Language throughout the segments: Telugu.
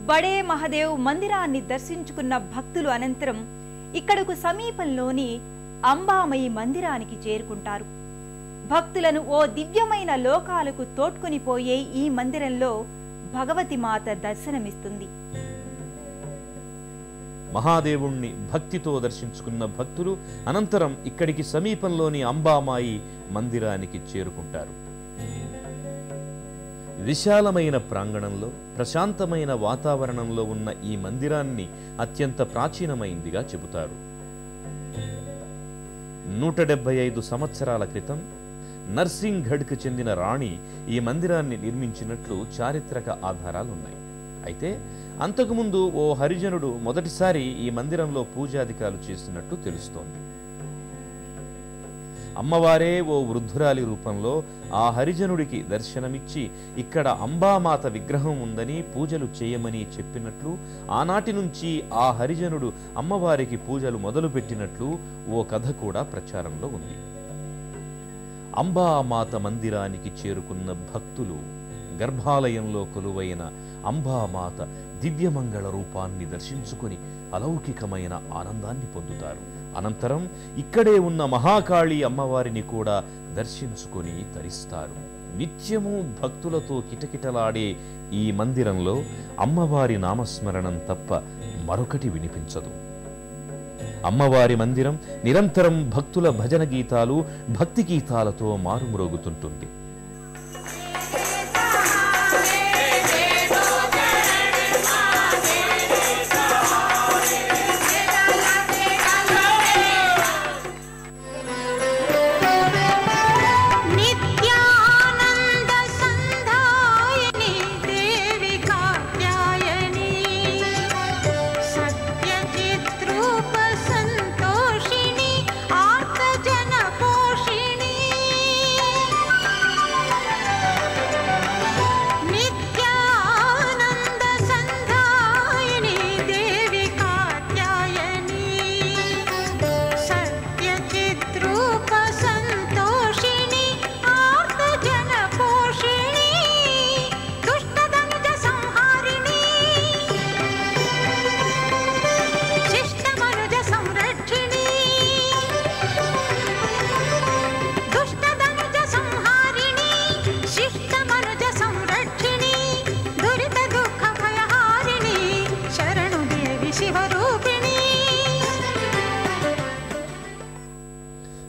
బడే మహదేవ్ మందిరాన్ని దర్శించుకున్న భక్తులు అనంతరం ఇక్కడకు సమీపంలోని అంబామయి మందిరానికి చేరుకుంటారు. భక్తులను ఓ దివ్యమైన లోకాలకు తోడ్కొని పోయే ఈ మందిరంలో భగవతి మాత దర్శనమిస్తుంది. మహాదేవుణ్ణి భక్తితో దర్శించుకున్న భక్తులు అనంతరం ఇక్కడికి సమీపంలోని అంబామాయి మందిరానికి చేరుకుంటారు. విశాలమైన ప్రాంగణంలో ప్రశాంతమైన వాతావరణంలో ఉన్న ఈ మందిరాన్ని అత్యంత ప్రాచీనమైందిగా చెబుతారు. 175 సంవత్సరాల క్రితం నర్సింగ్గఢ్కు చెందిన రాణి ఈ మందిరాన్ని నిర్మించినట్లు చారిత్రక ఆధారాలున్నాయి. అయితే అంతకుముందు ఓ హరిజనుడు మొదటిసారి ఈ మందిరంలో పూజాధికాలు చేసినట్టు తెలుస్తోంది. అమ్మవారే ఓ వృద్ధురాలి రూపంలో ఆ హరిజనుడికి దర్శనమిచ్చి ఇక్కడ అంబామాత విగ్రహం ఉందని పూజలు చేయమని చెప్పినట్లు, ఆనాటి నుంచి ఆ హరిజనుడు అమ్మవారికి పూజలు మొదలుపెట్టినట్లు ఓ కథ కూడా ప్రచారంలో ఉంది. అంబామాత మందిరానికి చేరుకున్న భక్తులు గర్భాలయంలో కొలువైన అంబామాత దివ్యమంగళ రూపాన్ని దర్శించుకొని అలౌకికమైన ఆనందాన్ని పొందుతారు. అనంతరం ఇక్కడే ఉన్న మహాకాళి అమ్మవారిని కూడా దర్శించుకొని తరిస్తారు. నిత్యము భక్తులతో కిటకిటలాడే ఈ మందిరంలో అమ్మవారి నామస్మరణం తప్ప మరొకటి వినిపించదు. అమ్మవారి మందిరం నిరంతరం భక్తుల భజన గీతాలు, భక్తి గీతాలతో మారుమ్రోగుతుంటుంది.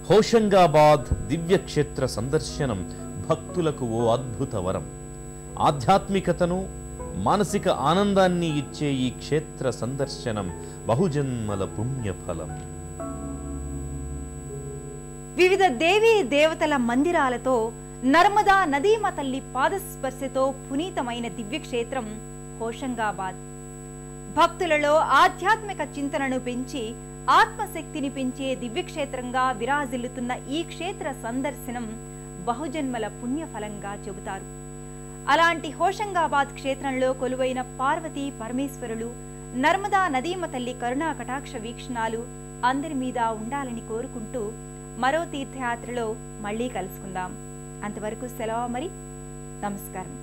హోషంగాబాద్ దివ్యక్షేత్ర సందర్శనం భక్తులకు ఓ అద్భుత వరం. ఆధ్యాత్మికతను, మానసిక ఆనందాన్ని ఇచ్చే ఈ క్షేత్ర సందర్శనం బహుజన్మల పుణ్యఫలం. వివిధ దేవీ దేవతల మందిరాలతో నర్మదా నదీమ తల్లి పాదస్పర్శతో పునీతమైన దివ్యక్షేత్రం హోషంగాబాద్. భక్తులలో ఆధ్యాత్మిక చింతనను పెంచి ఆత్మశక్తిని పెంచే దివ్యక్షేత్రంగా విరాజిల్లుతున్న ఈ క్షేత్ర సందర్శనం బహుజన్మల పుణ్యఫలంగా చెబుతారు. అలాంటి హోషంగాబాద్ క్షేత్రంలో కొలువైన పార్వతీ పరమేశ్వరులు, నర్మదా నదీమ తల్లి కరుణా కటాక్ష వీక్షణాలు అందరి మీద ఉండాలని కోరుకుంటూ మరో తీర్థయాత్రలో మళ్ళీ కలుసుకుందాం. అంతవరకు సెలవు మరి. నమస్కారం.